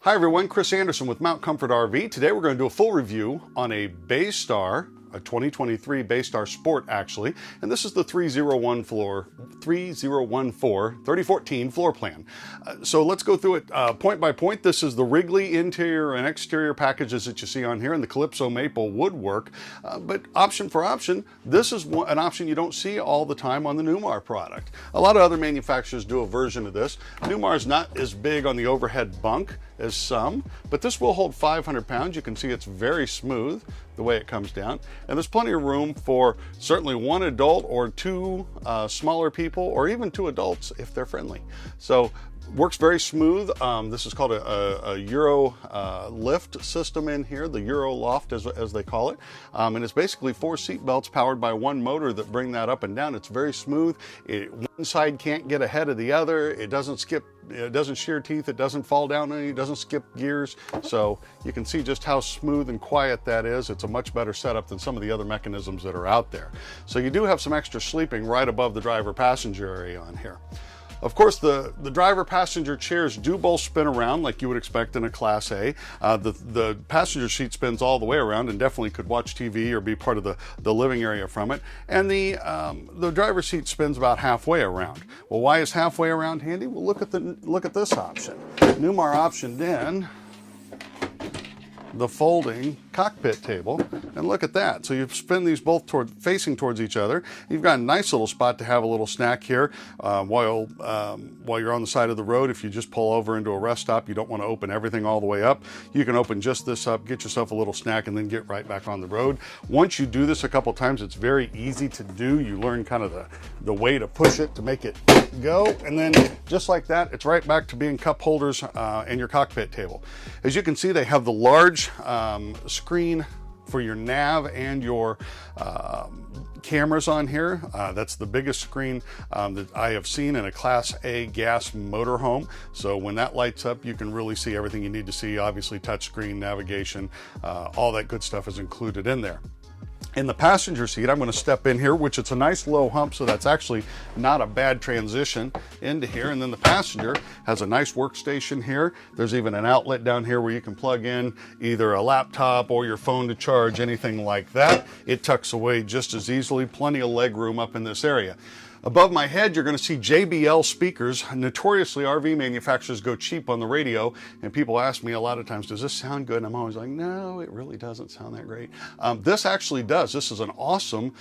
Hi everyone, Chris Anderson with Mount Comfort RV. Today we're going to do a full review on a Bay Star, a 2023 Bay Star Sport actually, and this is the 3014 floor plan. So let's go through it point by point. This is the Wrigley interior and exterior packages that you see on here and the Calypso maple woodwork, but option for option, this is an option you don't see all the time on the Newmar product. A lot of other manufacturers do a version of this. Newmar is not as big on the overhead bunk as some, but this will hold 500 pounds. You can see it's very smooth the way it comes down, and there's plenty of room for certainly one adult or two smaller people, or even two adults if they're friendly. So works very smooth. This is called a Euro lift system in here, the Euro loft as they call it, and it's basically 4 seat belts powered by one motor that bring that up and down. It's very smooth. One side can't get ahead of the other. It doesn't skip, it doesn't shear teeth, it doesn't fall down any, it doesn't skip gears. So you can see just how smooth and quiet that is. It's a much better setup than some of the other mechanisms that are out there. So you do have some extra sleeping right above the driver passenger area on here. Of course, the driver passenger chairs do both spin around like you would expect in a Class A. The passenger seat spins all the way around and definitely could watch TV or be part of the living area from it. And the driver's seat spins about halfway around. Well, why is halfway around handy? Well, look at this option. Newmar optioned in the folding cockpit table, and look at that. So you spin these both facing towards each other. You've got a nice little spot to have a little snack here while you're on the side of the road. If you just pull over into a rest stop, you don't want to open everything all the way up. You can open just this up, get yourself a little snack, and then get right back on the road. Once you do this a couple times, it's very easy to do. You learn kind of the way to push it to make it go, and then just like that, it's right back to being cup holders and your cockpit table. As you can see, they have the large screen for your nav and your cameras on here. That's the biggest screen that I have seen in a Class A gas motorhome. So when that lights up, you can really see everything you need to see. Obviously, touchscreen, navigation, all that good stuff is included in there. In the passenger seat, I'm going to step in here, which it's a nice low hump, so that's actually not a bad transition into here. And then the passenger has a nice workstation here. There's even an outlet down here where you can plug in either a laptop or your phone to charge, anything like that. It tucks away just as easily. Plenty of leg room up in this area. Above my head, you're going to see JBL speakers. Notoriously, RV manufacturers go cheap on the radio, and people ask me a lot of times, does this sound good? And I'm always like, no, it really doesn't sound that great. This actually does. This is an awesome,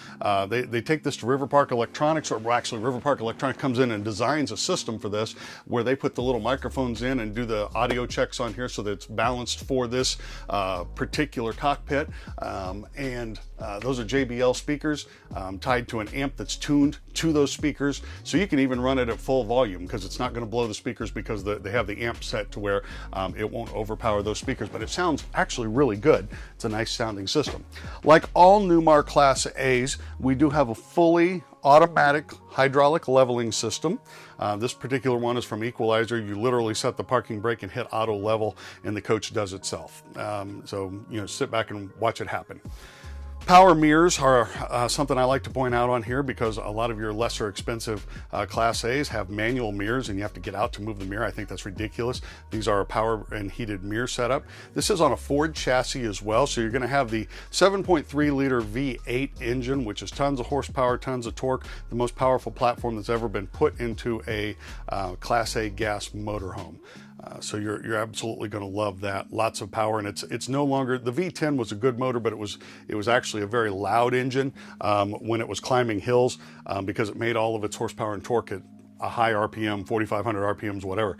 they take this to River Park Electronics, or actually River Park Electronics comes in and designs a system for this, where they put the little microphones in and do the audio checks on here so that it's balanced for this particular cockpit. Those are JBL speakers tied to an amp that's tuned to those speakers, so you can even run it at full volume because it's not going to blow the speakers because they have the amp set to where it won't overpower those speakers, but it sounds actually really good. It's a nice sounding system. Like all Newmar Class A's, we do have a fully automatic hydraulic leveling system. This particular one is from Equalizer. You literally set the parking brake and hit auto level, and the coach does itself. So sit back and watch it happen. Power mirrors are something I like to point out on here because a lot of your lesser expensive Class A's have manual mirrors and you have to get out to move the mirror. I think that's ridiculous. These are a power and heated mirror setup. This is on a Ford chassis as well, so you're going to have the 7.3 liter V8 engine, which is tons of horsepower, tons of torque, the most powerful platform that's ever been put into a Class A gas motorhome. So you're absolutely going to love that. Lots of power, and it's no longer, the V10 was a good motor, but it was actually a very loud engine when it was climbing hills because it made all of its horsepower and torque at a high RPM, 4,500 RPMs, whatever.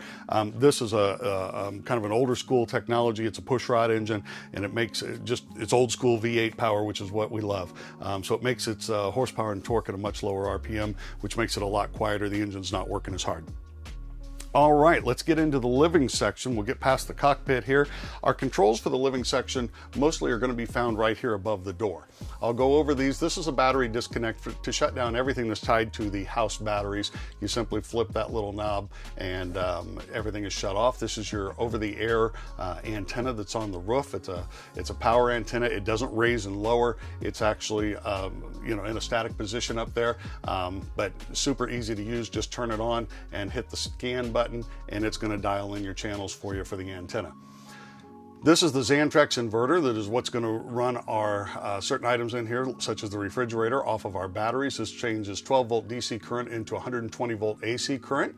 This is a kind of an older school technology. It's a push rod engine, and it makes it's old school V8 power, which is what we love. So it makes its horsepower and torque at a much lower RPM, which makes it a lot quieter. The engine's not working as hard. All right, let's get into the living section. We'll get past the cockpit here. Our controls for the living section mostly are going to be found right here above the door. I'll go over these. This is a battery disconnect to shut down everything that's tied to the house batteries. You simply flip that little knob and everything is shut off. This is your over-the-air antenna that's on the roof. It's a power antenna. It doesn't raise and lower. It's actually in a static position up there, but super easy to use. Just turn it on and hit the scan button button, and it's going to dial in your channels for you for the antenna. This is the Xantrex inverter. That is what's going to run our certain items in here, such as the refrigerator, off of our batteries. This changes 12 volt DC current into 120 volt AC current.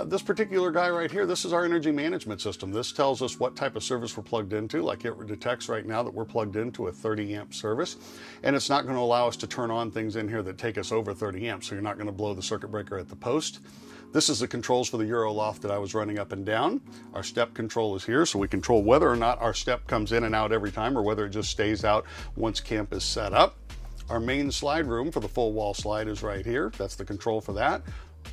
This particular guy right here, this is our energy management system. This tells us what type of service we're plugged into. Like it detects right now that we're plugged into a 30 amp service, and it's not going to allow us to turn on things in here that take us over 30 amps, so you're not going to blow the circuit breaker at the post. This is the controls for the Euro loft that I was running up and down. Our step control is here, so we control whether or not our step comes in and out every time, or whether it just stays out once camp is set up. Our main slide room for the full wall slide is right here. That's the control for that.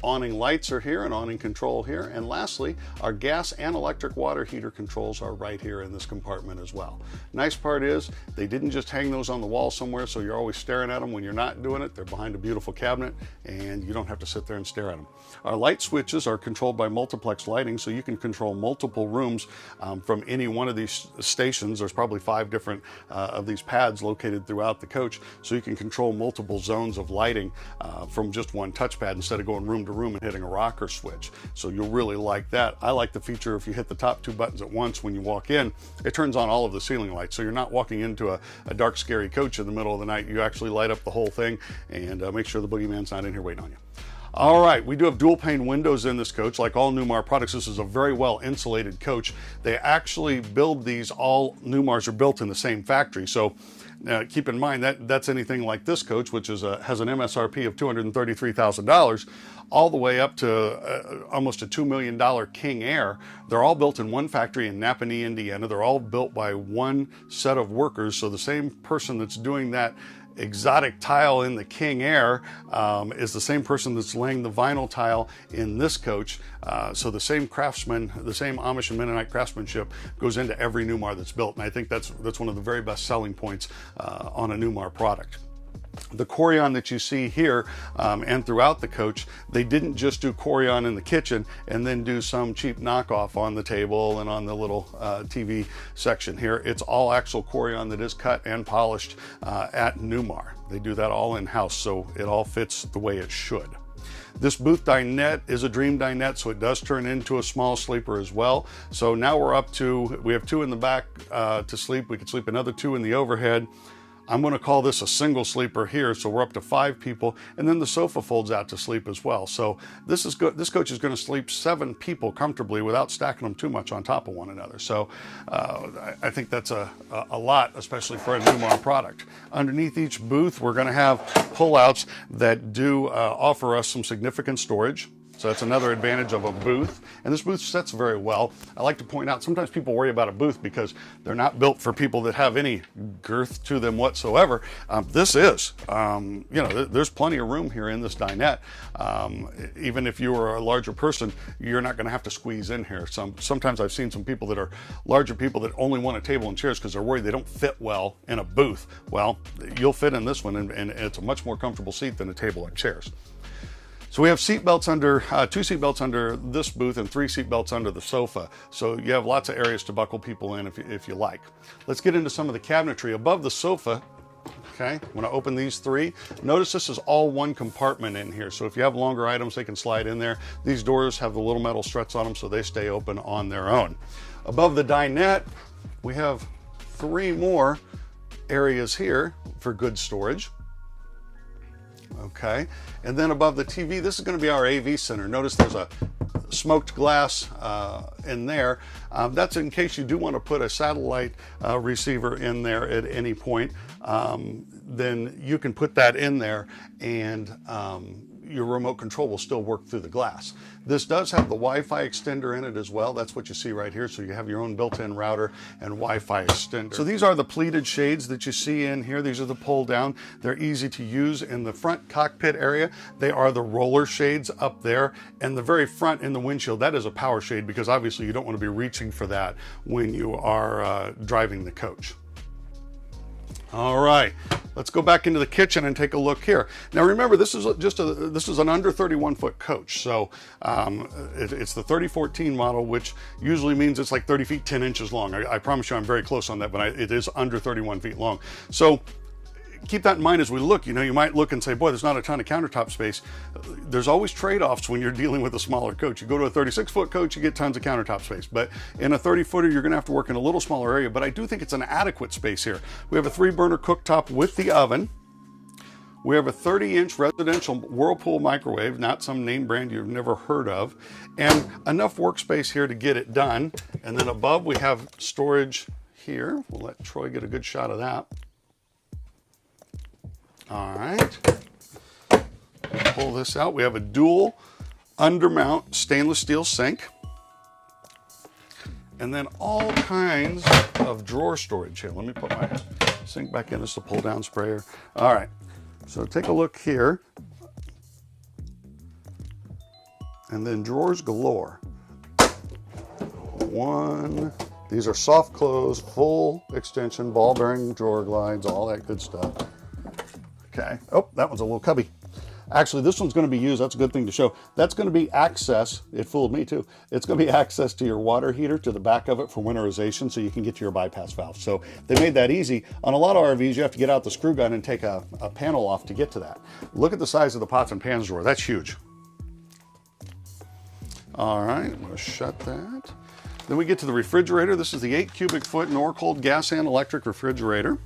Awning lights are here and awning control here. And lastly, our gas and electric water heater controls are right here in this compartment as well. Nice part is they didn't just hang those on the wall somewhere so you're always staring at them when you're not doing it. They're behind a beautiful cabinet and you don't have to sit there and stare at them. Our light switches are controlled by multiplex lighting, so you can control multiple rooms from any one of these stations. There's probably 5 different of these pads located throughout the coach, so you can control multiple zones of lighting from just one touchpad instead of going room to room and hitting a rocker switch. So you'll really like that. I like the feature if you hit the top 2 buttons at once when you walk in, it turns on all of the ceiling lights. So you're not walking into a dark, scary coach in the middle of the night. You actually light up the whole thing and make sure the boogeyman's not in here waiting on you. All right, we do have dual pane windows in this coach. Like all Newmar products, this is a very well insulated coach. They actually build these, all Newmars are built in the same factory. So keep in mind that that's anything like this coach, which is has an MSRP of $233,000, all the way up to almost a $2 million King Air. They're all built in one factory in Napanee, Indiana. They're all built by one set of workers. So the same person that's doing that exotic tile in the King Air is the same person that's laying the vinyl tile in this coach. So the same craftsman, the same Amish and Mennonite craftsmanship goes into every Newmar that's built. And I think that's one of the very best selling points on a Newmar product. The Corian that you see here and throughout the coach, they didn't just do Corian in the kitchen and then do some cheap knockoff on the table and on the little TV section here. It's all actual Corian that is cut and polished at Newmar. They do that all in-house, so it all fits the way it should. This booth dinette is a dream dinette, so it does turn into a small sleeper as well. So now we're up to, we have 2 in the back to sleep. We could sleep another 2 in the overhead. I'm going to call this a single sleeper here, so we're up to 5 people, and then the sofa folds out to sleep as well. So this is good. This coach is going to sleep 7 people comfortably without stacking them too much on top of one another. So I think that's a lot, especially for a Newmar product. Underneath each booth, we're going to have pullouts that do offer us some significant storage. So that's another advantage of a booth. And this booth sets very well. I like to point out, sometimes people worry about a booth because they're not built for people that have any girth to them whatsoever. This is, you know, there's plenty of room here in this dinette. Even if you are a larger person, you're not gonna have to squeeze in here. Sometimes I've seen some people that are larger people that only want a table and chairs because they're worried they don't fit well in a booth. Well, you'll fit in this one, and it's a much more comfortable seat than a table and chairs. So we have seat belts under, 2 seat belts under this booth and 3 seat belts under the sofa. So you have lots of areas to buckle people in if you like. Let's get into some of the cabinetry. Above the sofa, okay, I'm gonna open these 3. Notice this is all one compartment in here. So if you have longer items, they can slide in there. These doors have the little metal struts on them so they stay open on their own. Above the dinette, we have 3 more areas here for good storage. Okay, and then above the TV, this is going to be our AV center. Notice there's a smoked glass in there. That's in case you do want to put a satellite receiver in there at any point. Then you can put that in there, and your remote control will still work through the glass. This does have the Wi-Fi extender in it as well. That's what you see right here. So you have your own built-in router and Wi-Fi extender. So these are the pleated shades that you see in here. These are the pull down. They're easy to use in the front cockpit area. They are the roller shades up there. And the very front in the windshield, that is a power shade because obviously you don't want to be reaching for that when you are driving the coach. All right, let's go back into the kitchen and take a look here. Now remember, this is an under 31-foot coach. So it's the 3014 model, which usually means it's like 30 feet 10 inches long. I promise you I'm very close on that, but it is under 31 feet long. So keep that in mind as we look. You know, you might look and say, boy, there's not a ton of countertop space. There's always trade-offs when you're dealing with a smaller coach. You go to a 36-foot coach, you get tons of countertop space. But in a 30-footer, you're going to have to work in a little smaller area. But I do think it's an adequate space here. We have a 3-burner cooktop with the oven. We have a 30-inch residential Whirlpool microwave, not some name brand you've never heard of, and enough workspace here to get it done. And then above we have storage here. We'll let Troy get a good shot of that. All right. Pull this out. We have a dual undermount stainless steel sink. And then all kinds of drawer storage here. Let me put my sink back in. This is a pull down sprayer. All right. So take a look here. And then drawers galore. These are soft close, full extension, ball bearing drawer glides, all that good stuff. Okay. Oh, that one's a little cubby. Actually, this one's going to be used. That's a good thing to show. That's going to be access. It fooled me too. It's going to be access to your water heater to the back of it for winterization, so you can get to your bypass valve. So they made that easy. On a lot of RVs, you have to get out the screw gun and take a panel off to get to that. Look at the size of the pots and pans drawer. That's huge. All right, I'm going to shut that. Then we get to the refrigerator. This is the 8 cubic foot Norcold gas and electric refrigerator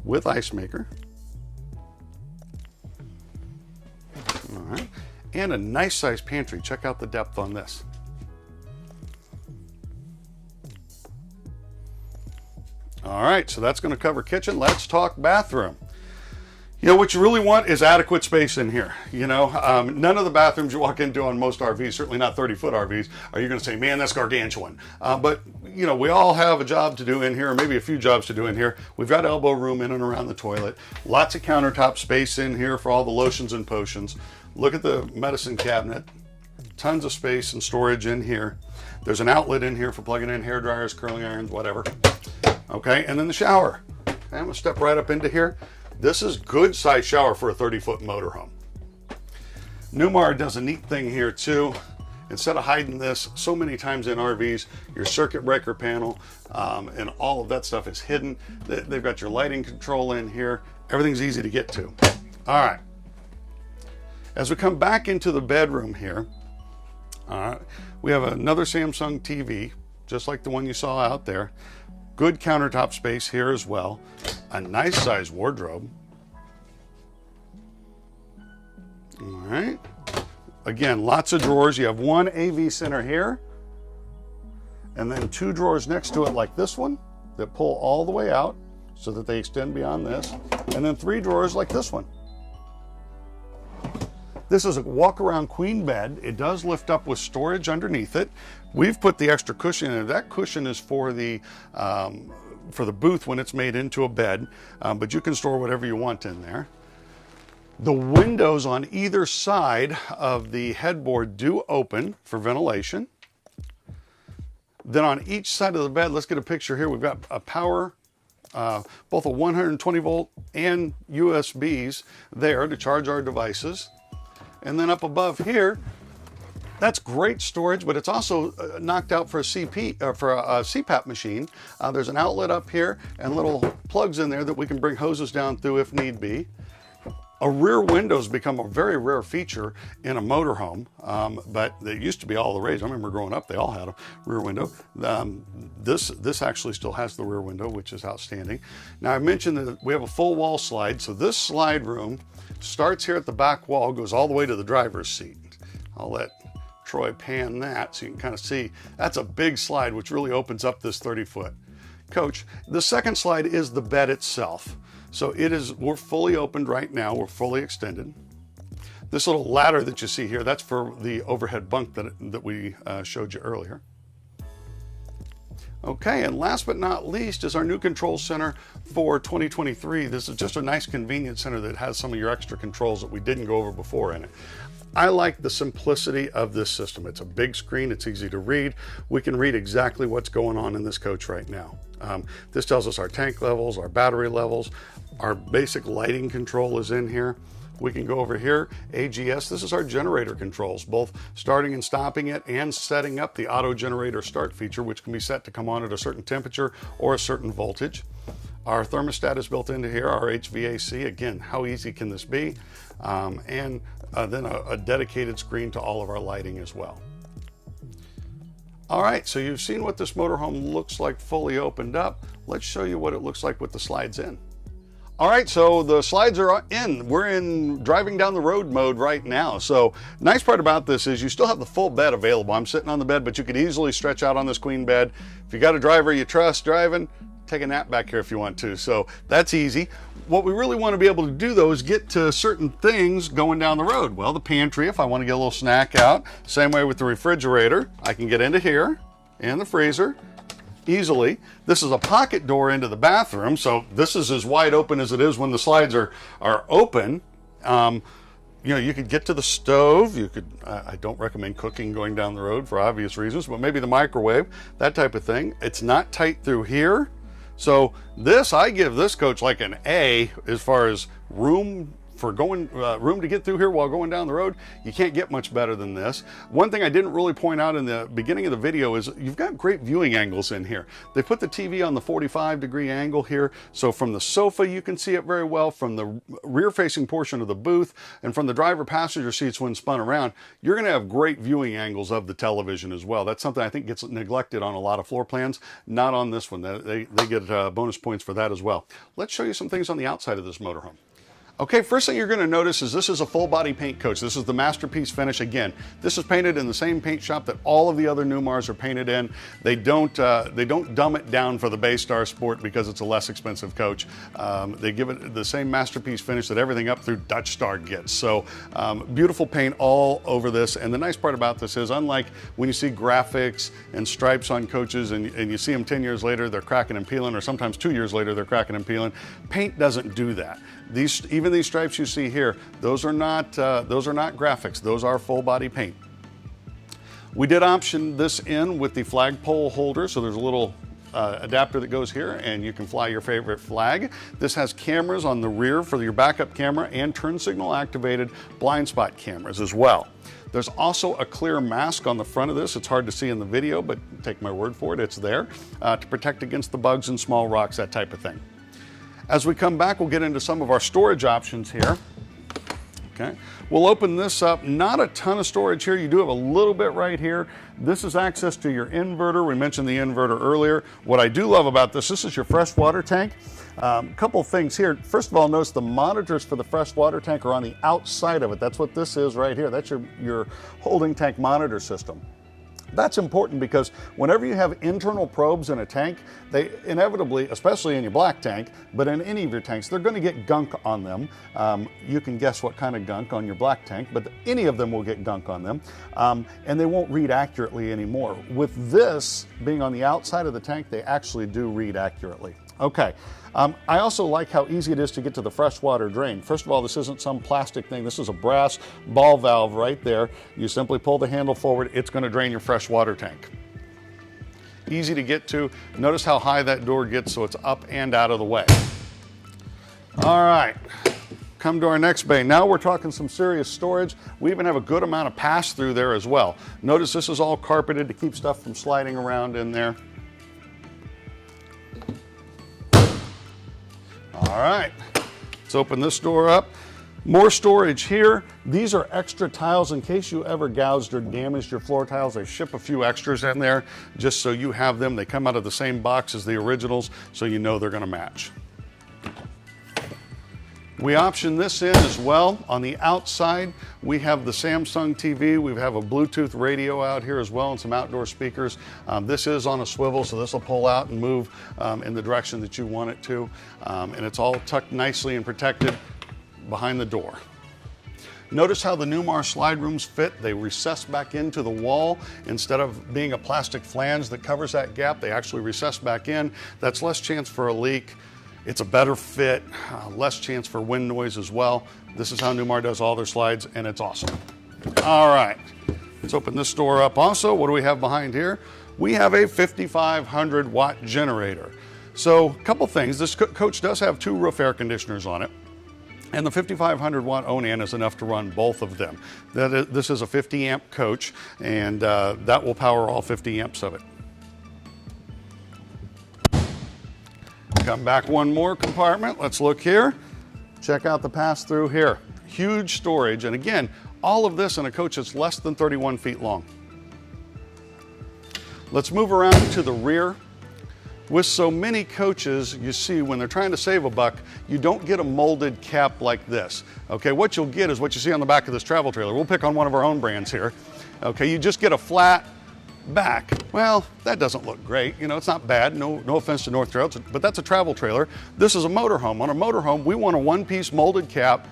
with ice maker. All right, and a nice size pantry. Check out the depth on this. All right, so that's going to cover kitchen. Let's talk bathroom. You know, what you really want is adequate space in here. You know, none of the bathrooms you walk into on most RVs, certainly not 30-foot RVs, are you going to say, man, that's gargantuan. But, you know, we all have a job to do in here, or maybe a few jobs to do in here. We've got elbow room in and around the toilet. Lots of countertop space in here for all the lotions and potions. Look at the medicine cabinet. Tons of space and storage in here. There's an outlet in here for plugging in hair dryers, curling irons, whatever. Okay, and then the shower. Okay, I'm going to step right up into here. This is good size shower for a 30-foot motorhome. Newmar does a neat thing here too. Instead of hiding this so many times in RVs, your circuit breaker panel and all of that stuff is hidden. They've got your lighting control in here. Everything's easy to get to. All right. As we come back into the bedroom here, we have another Samsung TV, just like the one you saw out there. Good countertop space here as well. A nice size wardrobe. All right. Again, lots of drawers. You have one AV center here, and then 2 drawers next to it like this one that pull all the way out so that they extend beyond this, and then 3 drawers like this one. This is a walk-around queen bed. It does lift up with storage underneath it. We've put the extra cushion in. That cushion is for the booth when it's made into a bed, but you can store whatever you want in there. The windows on either side of the headboard do open for ventilation. Then on each side of the bed, let's get a picture here. We've got a power, both a 120 volt and USBs there to charge our devices. And then up above here, that's great storage, but it's also knocked out for a CPAP machine. There's an outlet up here and little plugs in there that we can bring hoses down through if need be. A rear window's become a very rare feature in a motorhome, but they used to be all the rage. I remember growing up, they all had a rear window. This actually still has the rear window, which is outstanding. Now, I mentioned that we have a full wall slide, so this slide room starts here at the back wall, goes all the way to the driver's seat. I'll let Troy pan that so you can kind of see. That's a big slide, which really opens up this 30-foot coach. The second slide is the bed itself. So we're fully opened right now. We're fully extended. This little ladder that you see here, that's for the overhead bunk that we showed you earlier. Okay, and last but not least is our new control center for 2023. This is just a nice convenience center that has some of your extra controls that we didn't go over before in it. I like the simplicity of this system. It's a big screen, it's easy to read. We can read exactly what's going on in this coach right now. This tells us our tank levels, our battery levels, our basic lighting control is in here. We can go over here, AGS, this is our generator controls, both starting and stopping it and setting up the auto generator start feature, which can be set to come on at a certain temperature or a certain voltage. Our thermostat is built into here, our HVAC. Again, how easy can this be? And then a dedicated screen to all of our lighting as well. All right, so you've seen what this motorhome looks like fully opened up. Let's show you what it looks like with the slides in. All right, so the slides are in. We're in driving down the road mode right now. So nice part about this is you still have the full bed available. I'm sitting on the bed, but you could easily stretch out on this queen bed. If you got a driver you trust driving, take a nap back here if you want to. So that's easy. What we really want to be able to do though is get to certain things going down the road. Well, the pantry, if I want to get a little snack out, same way with the refrigerator, I can get into here and the freezer easily. This is a pocket door into the bathroom, so this is as wide open as it is when the slides are open. You know, you could get to the stove. You could, I don't recommend cooking going down the road for obvious reasons, but maybe the microwave, that type of thing. It's not tight through here. So this, I give this coach like an A as far as room for going, room to get through here while going down the road. You can't get much better than this. One thing I didn't really point out in the beginning of the video is you've got great viewing angles in here. They put the TV on the 45-degree angle here, so from the sofa you can see it very well, from the rear-facing portion of the booth, and from the driver-passenger seats when spun around, you're going to have great viewing angles of the television as well. That's something I think gets neglected on a lot of floor plans, not on this one. They get bonus points for that as well. Let's show you some things on the outside of this motorhome. Okay, first thing you're going to notice is this is a full body paint coach. This is the Masterpiece finish. Again, this is painted in the same paint shop that all of the other Newmars are painted in. They don't dumb it down for the Bay Star Sport because it's a less expensive coach. They give it the same Masterpiece finish that everything up through Dutch Star gets. So beautiful paint all over this. And the nice part about this is, unlike when you see graphics and stripes on coaches and you see them 10 years later, they're cracking and peeling, or sometimes 2 years later, they're cracking and peeling. Paint doesn't do that. Even these stripes you see here, those are not graphics. Those are full body paint. We did option this in with the flagpole holder, so there's a little adapter that goes here and you can fly your favorite flag. This has cameras on the rear for your backup camera and turn signal activated blind spot cameras as well. There's also a clear mask on the front of this. It's hard to see in the video, but take my word for it, it's there to protect against the bugs and small rocks, that type of thing. As we come back, we'll get into some of our storage options here. Okay, we'll open this up. Not a ton of storage here. You do have a little bit right here. This is access to your inverter. We mentioned the inverter earlier. What I do love about this is your fresh water tank. Couple things here. First of all, notice the monitors for the fresh water tank are on the outside of it. That's what this is right here. That's your holding tank monitor system. That's important because whenever you have internal probes in a tank, they inevitably, especially in your black tank, but in any of your tanks, they're going to get gunk on them. You can guess what kind of gunk on your black tank, but any of them will get gunk on them, and they won't read accurately anymore. With this being on the outside of the tank, they actually do read accurately. Okay. I also like how easy it is to get to the freshwater drain. First of all, this isn't some plastic thing. This is a brass ball valve right there. You simply pull the handle forward. It's going to drain your freshwater tank. Easy to get to. Notice how high that door gets, so it's up and out of the way. All right. Come to our next bay. Now we're talking some serious storage. We even have a good amount of pass-through there as well. Notice this is all carpeted to keep stuff from sliding around in there. All right, let's open this door up. More storage here. These are extra tiles in case you ever gouged or damaged your floor tiles. They ship a few extras in there just so you have them. They come out of the same box as the originals, so you know they're going to match. We option this in as well. On the outside, we have the Samsung TV. We have a Bluetooth radio out here as well and some outdoor speakers. This is on a swivel, so this will pull out and move in the direction that you want it to. And it's all tucked nicely and protected behind the door. Notice how the Newmar slide rooms fit. They recess back into the wall. Instead of being a plastic flange that covers that gap, they actually recess back in. That's less chance for a leak. It's a better fit, less chance for wind noise as well. This is how Newmar does all their slides, and it's awesome. All right, let's open this door up also. What do we have behind here? We have a 5,500 watt generator. So a couple things. This coach does have 2 roof air conditioners on it, and the 5,500 watt Onan is enough to run both of them. This is a 50 amp coach, and that will power all 50 amps of it. Come back one more compartment. Let's look here. Check out the pass-through here. Huge storage, and again, all of this in a coach that's less than 31 feet long. Let's move around to the rear. With so many coaches, you see when they're trying to save a buck, you don't get a molded cap like this. Okay, what you'll get is what you see on the back of this travel trailer. We'll pick on one of our own brands here. Okay, you just get a flat back. Well, that doesn't look great. You know, it's not bad. No offense to North Trails, but that's a travel trailer. This is a motorhome. On a motorhome, we want a one-piece molded cap.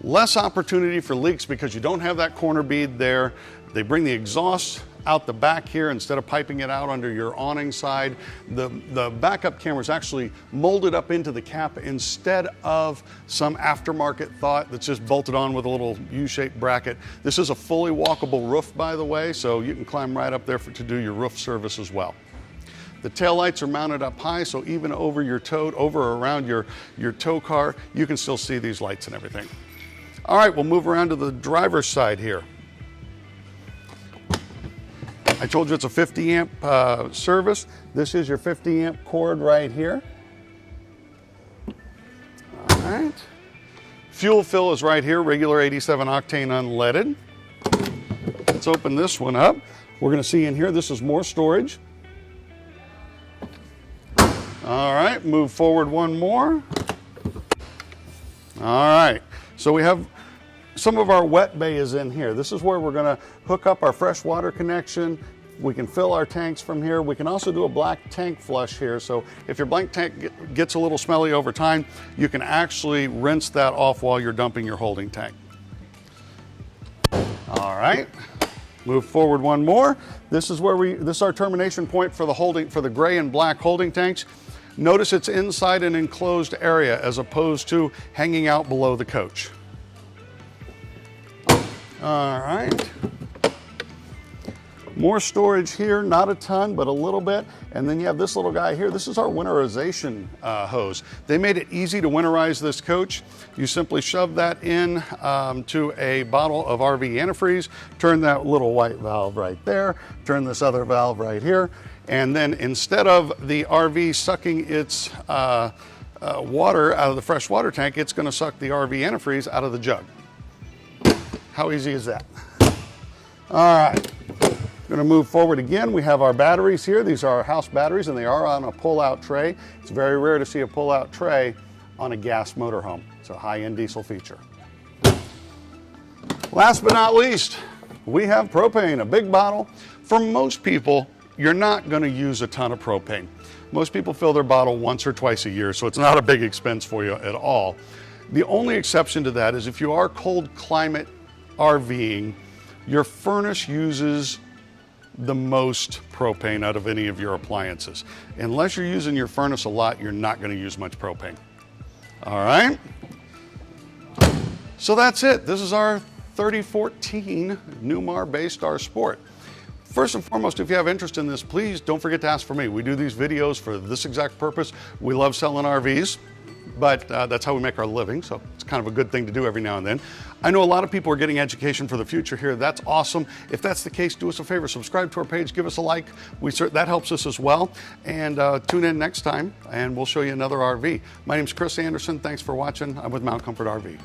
Less opportunity for leaks because you don't have that corner bead there. They bring the exhaust out the back here instead of piping it out under your awning side. The backup camera is actually molded up into the cap instead of some aftermarket thought that's just bolted on with a little U-shaped bracket. This is a fully walkable roof, by the way, so you can climb right up there to do your roof service as well. The taillights are mounted up high, so even over your tow, over or around your tow car, you can still see these lights and everything. All right, we'll move around to the driver's side here. I told you it's a 50 amp service. This is your 50 amp cord right here. All right. Fuel fill is right here, regular 87 octane unleaded. Let's open this one up. We're gonna see in here, this is more storage. All right, move forward one more. All right, so we have some of our wet bay is in here. This is where we're gonna hook up our fresh water connection. We can fill our tanks from here. We can also do a black tank flush here. So if your blank tank gets a little smelly over time, you can actually rinse that off while you're dumping your holding tank. All right, move forward one more. This is where this is our termination point for the gray and black holding tanks. Notice it's inside an enclosed area as opposed to hanging out below the coach. All right, more storage here, not a ton, but a little bit. And then you have this little guy here. This is our winterization hose. They made it easy to winterize this coach. You simply shove that in to a bottle of RV antifreeze, turn that little white valve right there, turn this other valve right here, and then instead of the RV sucking its water out of the fresh water tank, it's gonna suck the RV antifreeze out of the jug. How easy is that? All right, gonna move forward again. We have our batteries here. These are our house batteries and they are on a pull-out tray. It's very rare to see a pull-out tray on a gas motorhome. It's a high-end diesel feature. Last but not least, we have propane, a big bottle. For most people, you're not gonna use a ton of propane. Most people fill their bottle once or twice a year, so it's not a big expense for you at all. The only exception to that is if you are cold climate RVing, your furnace uses the most propane out of any of your appliances. Unless you're using your furnace a lot, you're not going to use much propane. All right, so that's it. This is our 2014 Newmar Bay Star Sport. First and foremost, if you have interest in this, please don't forget to ask for me. We do these videos for this exact purpose. We love selling RVs, but that's how we make our living, so it's kind of a good thing to do every now and then. I know a lot of people are getting education for the future here. That's awesome. If that's the case, do us a favor, subscribe to our page, give us a like. That helps us as well. And tune in next time, and we'll show you another RV. My name's Chris Anderson. Thanks for watching. I'm with Mount Comfort RV.